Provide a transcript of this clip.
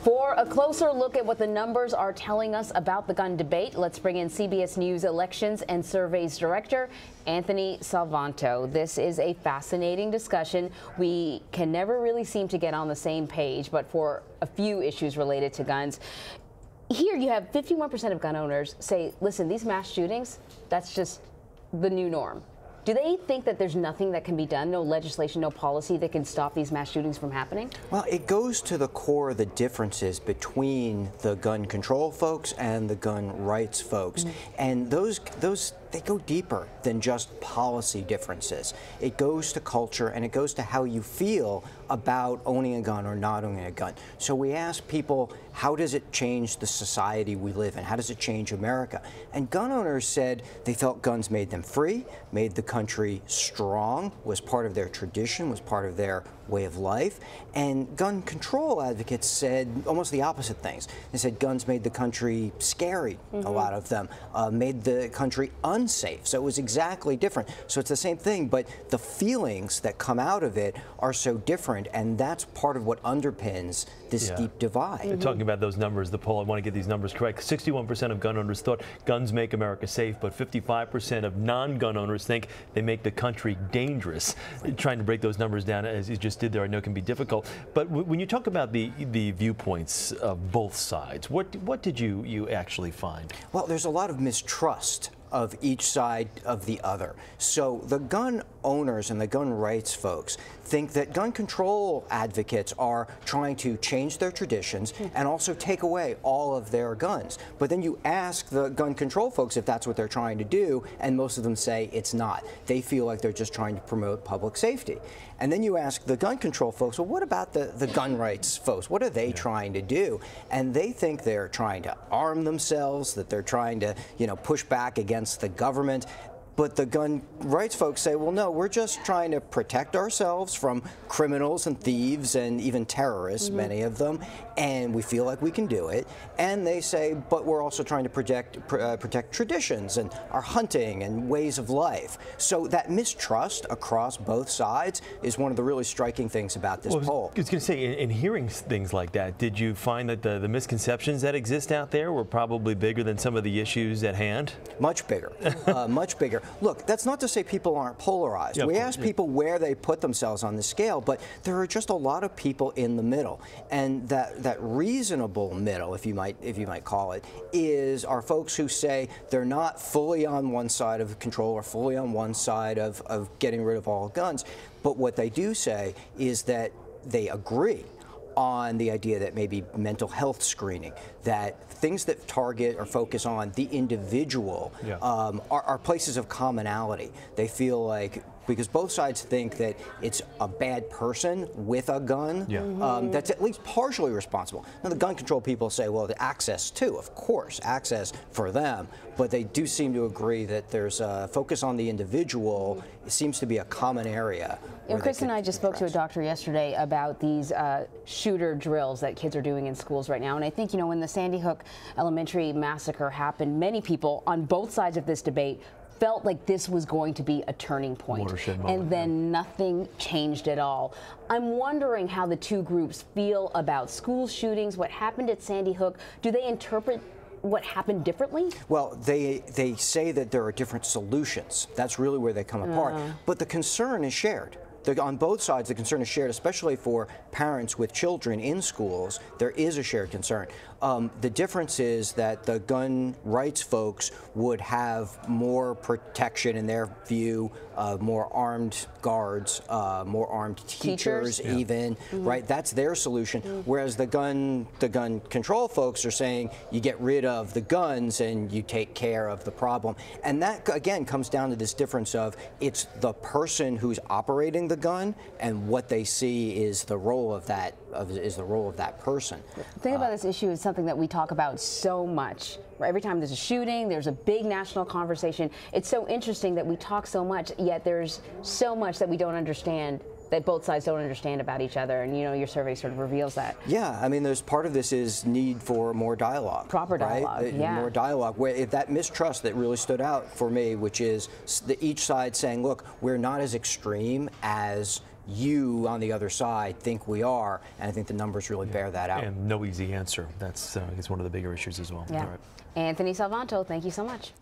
For a closer look at what the numbers are telling us about the gun debate, let's bring in CBS News Elections and Surveys Director, Anthony Salvanto. This is a fascinating discussion. We can never really seem to get on the same page, but for a few issues related to guns. Here you have 51% of gun owners say, listen, these mass shootings, that's just the new norm. Do they think that there's nothing that can be done, no legislation, no policy that can stop these mass shootings from happening? Well, it goes to the core of the differences between the gun control folks and the gun rights folks. And those they go deeper than just policy differences. It goes to culture, and it goes to how you feel about owning a gun or not owning a gun. So we ask people, how does it change the society we live in? How does it change America? And gun owners said they felt guns made them free, made the country strong, was part of their tradition, was part of their way of life. And gun control advocates said almost the opposite things. They said guns made the country scary, a lot of them, made the country unsafe. So it was exactly different. So it's the same thing, but the feelings that come out of it are so different, and that's part of what underpins this deep divide. Talking about those numbers, the poll, I want to get these numbers correct. 61% of gun owners thought guns make America safe, but 55% of non-gun owners think they make the country dangerous. Trying to break those numbers down, as you just did there, I know can be difficult. But when you talk about the viewpoints of both sides, what did you actually find? Well, there's a lot of mistrust of each side of the other. So the gun owners and the gun rights folks think that gun control advocates are trying to change their traditions and also take away all of their guns. But then you ask the gun control folks if that's what they're trying to do, and most of them say it's not. They feel like they're just trying to promote public safety. And then you ask the gun control folks, well, what about the gun rights folks? What are they trying to do? And they think they're trying to arm themselves, that they're trying to, push back against the government. But the gun rights folks say, well, no, we're just trying to protect ourselves from criminals and thieves and even terrorists, many of them, and we feel like we can do it. And they say, but we're also trying to protect traditions and our hunting and ways of life. So that mistrust across both sides is one of the really striking things about this poll. I was going to say, in hearing things like that, did you find that the misconceptions that exist out there were probably bigger than some of the issues at hand? Much bigger, much bigger. Look, that's not to say people aren't polarized. We ask people where they put themselves on the scale, but there are just a lot of people in the middle. And that reasonable middle, if you might call it, are folks who say they're not fully on one side of control or fully on one side of getting rid of all guns. But what they do say is that they agree on the idea that maybe mental health screening, that things that target or focus on the individual are places of commonality. They feel like, because both sides think that it's a bad person with a gun that's at least partially responsible. Now, the gun control people say, well, the access too, of course, access for them, but they do seem to agree that there's a focus on the individual. It seems to be a common area. And Chris and I just spoke to a doctor yesterday about these shooter drills that kids are doing in schools right now. And I think, when the Sandy Hook Elementary massacre happened, many people on both sides of this debate felt like this was going to be a turning point. Watershed moment, and then nothing changed at all. I'm wondering how the two groups feel about school shootings, what happened at Sandy Hook. Do they interpret what happened differently? Well, they say that there are different solutions. That's really where they come apart. But the concern is shared. On both sides, the concern is shared, especially for parents with children in schools. There is a shared concern. The difference is that the gun rights folks would have more protection in their view, more armed guards, more armed teachers even, right? That's their solution. Whereas the gun control folks are saying you get rid of the guns and you take care of the problem. And that, again, comes down to this difference of it's the person who's operating the gun, and what they see is the role of that person. The thing about this issue is something that we talk about so much. Every time there's a shooting, there's a big national conversation. It's so interesting that we talk so much, yet there's so much that we don't understand, that both sides don't understand about each other, and your survey sort of reveals that. Yeah, I mean, there's part of this is need for more dialogue. Proper dialogue, right? More dialogue. Where if that mistrust that really stood out for me, which is each side saying, look, we're not as extreme as you on the other side think we are, and I think the numbers really bear that out. And no easy answer. That's I guess one of the bigger issues as well. Yeah. All right. Anthony Salvanto, thank you so much.